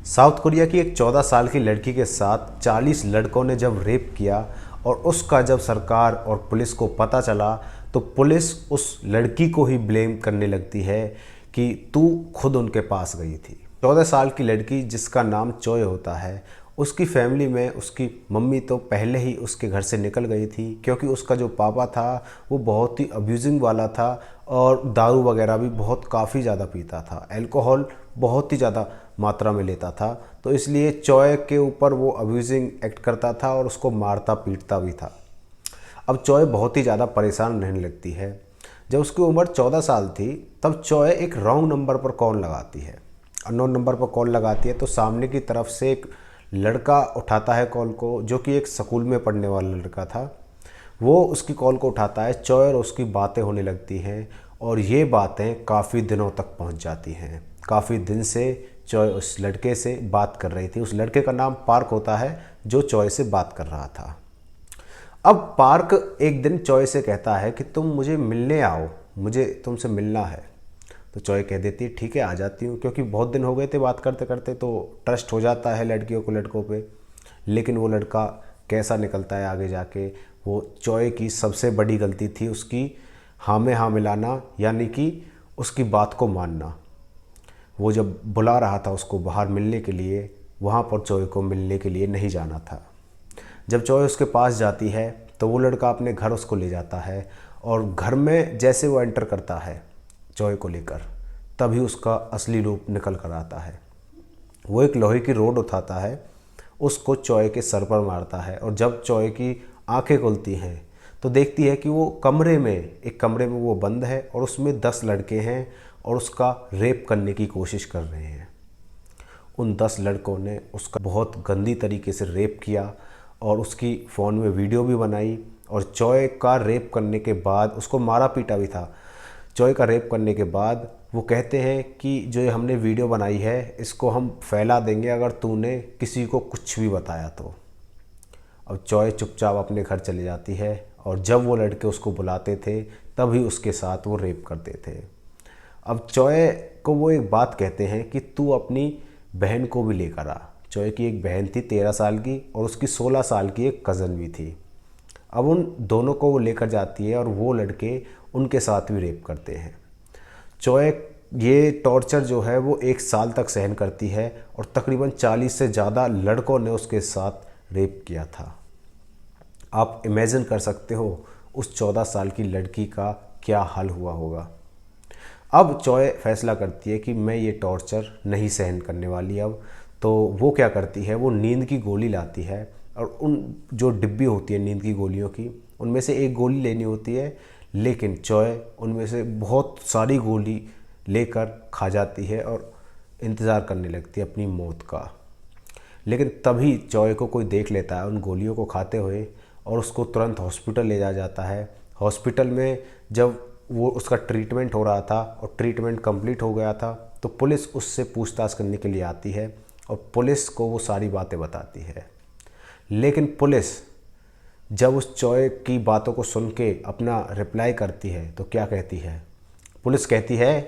South Korea की एक 14 साल की लड़की के साथ 40 लड़कों ने जब रेप किया और उसका जब सरकार और पुलिस को पता चला तो पुलिस उस लड़की को ही ब्लेम करने लगती है कि तू खुद उनके पास गई थी। 14 साल की लड़की जिसका नाम चोय होता है, उसकी फैमिली में उसकी मम्मी तो पहले ही उसके घर से निकल गई थी क्योंकि उसका जो पापा था वो बहुत ही अब्यूजिंग वाला था और दारू वगैरह भी काफ़ी ज़्यादा पीता था, अल्कोहल बहुत ही ज़्यादा मात्रा में लेता था। तो इसलिए चोय के ऊपर वो अब्यूजिंग एक्ट करता था और उसको मारता पीटता भी था। अब चोय बहुत ही ज़्यादा परेशान रहने लगती है। जब उसकी उम्र 14 साल थी तब चोय एक रॉन्ग नंबर पर कॉल लगाती है, अननोन नंबर पर कॉल लगाती है। तो सामने की तरफ से एक लड़का उठाता है कॉल को, जो कि एक स्कूल में पढ़ने वाला लड़का था। वो उसकी कॉल को उठाता है, चोय और उसकी बातें होने लगती हैं और ये बातें काफ़ी दिनों तक पहुंच जाती हैं। काफ़ी दिन से चोय उस लड़के से बात कर रही थी। उस लड़के का नाम पार्क होता है जो चोय से बात कर रहा था। अब पार्क एक दिन चोय से कहता है कि तुम मुझे मिलने आओ, मुझे तुमसे मिलना है। तो चोय कह देती है ठीक है आ जाती हूँ, क्योंकि बहुत दिन हो गए थे बात करते करते, तो ट्रस्ट हो जाता है लड़कियों को लड़कों पे। लेकिन वो लड़का कैसा निकलता है आगे जाके, वो चोय की सबसे बड़ी गलती थी उसकी हाँ में हाँ मिलाना, यानी कि उसकी बात को मानना। वो जब बुला रहा था उसको बाहर मिलने के लिए, वहाँ पर चोय को मिलने के लिए नहीं जाना था। जब चोय उसके पास जाती है तो वो लड़का अपने घर उसको ले जाता है और घर में जैसे वो एंटर करता है चोय को लेकर, तभी उसका असली रूप निकल कर आता है। वो एक लोहे की रोड उठाता है, उसको चोय के सर पर मारता है और जब चोय की आंखें खुलती हैं तो देखती है कि वो एक कमरे में वो बंद है और उसमें 10 लड़के हैं और उसका रेप करने की कोशिश कर रहे हैं। उन 10 लड़कों ने उसका बहुत गंदी तरीके से रेप किया और उसकी फ़ोन में वीडियो भी बनाई और चोय का रेप करने के बाद उसको मारा पीटा भी था। चोय का रेप करने के बाद वो कहते हैं कि जो ये हमने वीडियो बनाई है इसको हम फैला देंगे अगर तूने किसी को कुछ भी बताया तो। अब चोय चुपचाप अपने घर चली जाती है और जब वो लड़के उसको बुलाते थे तभी उसके साथ वो रेप करते थे। अब चोय को वो एक बात कहते हैं कि तू अपनी बहन को भी लेकर आ। चोय की एक बहन थी 13 साल की और उसकी 16 साल की एक कज़न भी थी। अब उन दोनों को वो लेकर जाती है और वो लड़के उनके साथ भी रेप करते हैं। चोय ये टॉर्चर जो है वो 1 साल तक सहन करती है और तकरीबन 40 से ज़्यादा लड़कों ने उसके साथ रेप किया था। आप इमेजिन कर सकते हो उस 14 साल की लड़की का क्या हाल हुआ होगा। अब चोय फैसला करती है कि मैं ये टॉर्चर नहीं सहन करने वाली अब। तो वो क्या करती है, वो नींद की गोली लाती है और उन जो डिब्बी होती है नींद की गोलियों की, उनमें से एक गोली लेनी होती है, लेकिन चोय उनमें से बहुत सारी गोली लेकर खा जाती है और इंतज़ार करने लगती है अपनी मौत का। लेकिन तभी चोय को कोई देख लेता है उन गोलियों को खाते हुए और उसको तुरंत हॉस्पिटल ले जाया जाता है। हॉस्पिटल में जब वो उसका ट्रीटमेंट हो रहा था और ट्रीटमेंट कंप्लीट हो गया था तो पुलिस उससे पूछताछ करने के लिए आती है और पुलिस को वो सारी बातें बताती है। लेकिन पुलिस जब उस चोय की बातों को सुन के अपना रिप्लाई करती है तो क्या कहती है, पुलिस कहती है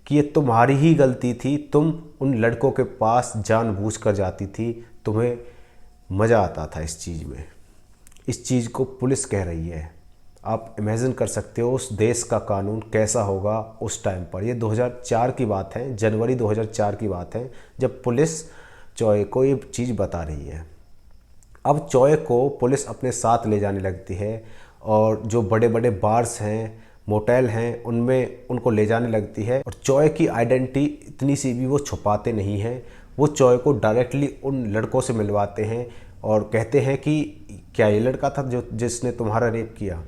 कि ये तुम्हारी ही गलती थी, तुम उन लड़कों के पास जानबूझकर जाती थी, तुम्हें मज़ा आता था इस चीज़ में। इस चीज़ को पुलिस कह रही है। आप इमेजिन कर सकते हो उस देश का कानून कैसा होगा उस टाइम पर। ये 2004 की बात है, जनवरी 2004 की बात है, जब पुलिस चोय को ये चीज़ बता रही है। अब चोय को पुलिस अपने साथ ले जाने लगती है और जो बड़े बड़े बार्स हैं, मोटेल हैं, उनमें उनको ले जाने लगती है और चोय की आइडेंटिटी इतनी सी भी वो छुपाते नहीं हैं। वो चोय को डायरेक्टली उन लड़कों से मिलवाते हैं और कहते हैं कि क्या ये लड़का था जो जिसने तुम्हारा रेप किया।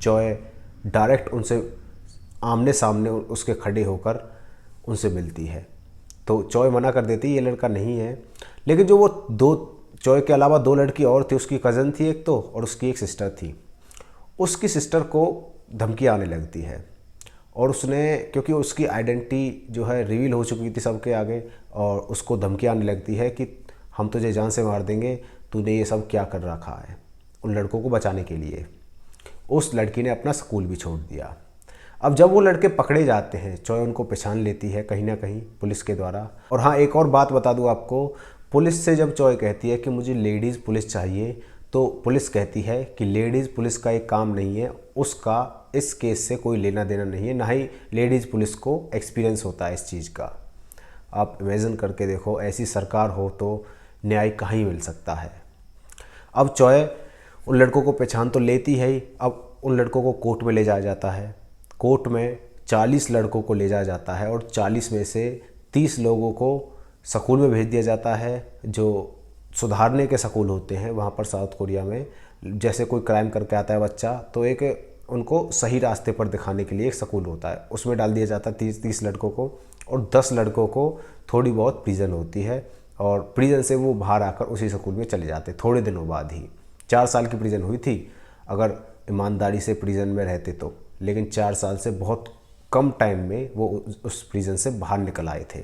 चोय डायरेक्ट उनसे आमने सामने उसके खड़े होकर उनसे मिलती है। तो चोय मना कर देती है ये लड़का नहीं है। लेकिन जो वो दो, चोय के अलावा 2 लड़की और थी, उसकी कज़न थी एक तो और उसकी एक सिस्टर थी। उसकी सिस्टर को धमकी आने लगती है और उसने, क्योंकि उसकी आइडेंटिटी जो है रिवील हो चुकी थी सबके आगे, और उसको धमकी आने लगती है कि हम तुझे जान से मार देंगे, तूने ये सब क्या कर रखा है, उन लड़कों को बचाने के लिए। उस लड़की ने अपना स्कूल भी छोड़ दिया। अब जब वो लड़के पकड़े जाते हैं, चॉय उनको पहचान लेती है कहीं ना कहीं पुलिस के द्वारा। और हाँ, एक और बात बता दूँ आपको, पुलिस से जब चॉय कहती है कि मुझे लेडीज़ पुलिस चाहिए, तो पुलिस कहती है कि लेडीज़ पुलिस का एक काम नहीं है, उसका इस केस से कोई लेना देना नहीं है, ना ही लेडीज़ पुलिस को एक्सपीरियंस होता है इस चीज़ का। आप इमेजिन करके देखो, ऐसी सरकार हो तो न्याय कहाँ मिल सकता है। अब चॉय उन लड़कों को पहचान तो लेती है ही, अब उन लड़कों को कोर्ट में ले जाया जाता है। कोर्ट में 40 लड़कों को ले जाया जाता है और 40 में से 30 लोगों को स्कूल में भेज दिया जाता है, जो सुधारने के स्कूल होते हैं वहाँ पर साउथ कोरिया में। जैसे कोई क्राइम करके आता है बच्चा, तो एक उनको सही रास्ते पर दिखाने के लिए एक स्कूल होता है, उसमें डाल दिया जाता है 30 लड़कों को। और 10 लड़कों को थोड़ी बहुत प्रिजन होती है, और प्रिजन से वो बाहर आकर उसी स्कूल में चले जाते थोड़े दिनों बाद ही। 4 साल की प्रिजन हुई थी अगर ईमानदारी से प्रिजन में रहते तो, लेकिन 4 साल से बहुत कम टाइम में वो उस प्रिजन से बाहर निकल आए थे।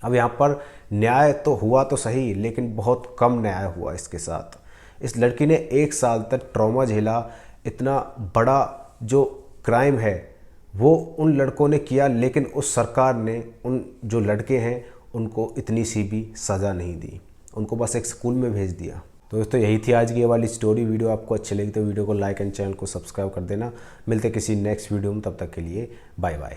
अब यहाँ पर न्याय तो हुआ तो सही, लेकिन बहुत कम न्याय हुआ इसके साथ। इस लड़की ने 1 साल तक ट्रॉमा झेला। इतना बड़ा जो क्राइम है वो उन लड़कों ने किया, लेकिन उस सरकार ने उन जो लड़के हैं उनको इतनी सी भी सज़ा नहीं दी, उनको बस एक स्कूल में भेज दिया। तो दोस्तों, यही थी आज की ये वाली स्टोरी। वीडियो आपको अच्छी लगी तो वीडियो को लाइक एंड चैनल को सब्सक्राइब कर देना। मिलते किसी नेक्स्ट वीडियो में, तब तक के लिए बाय बाय।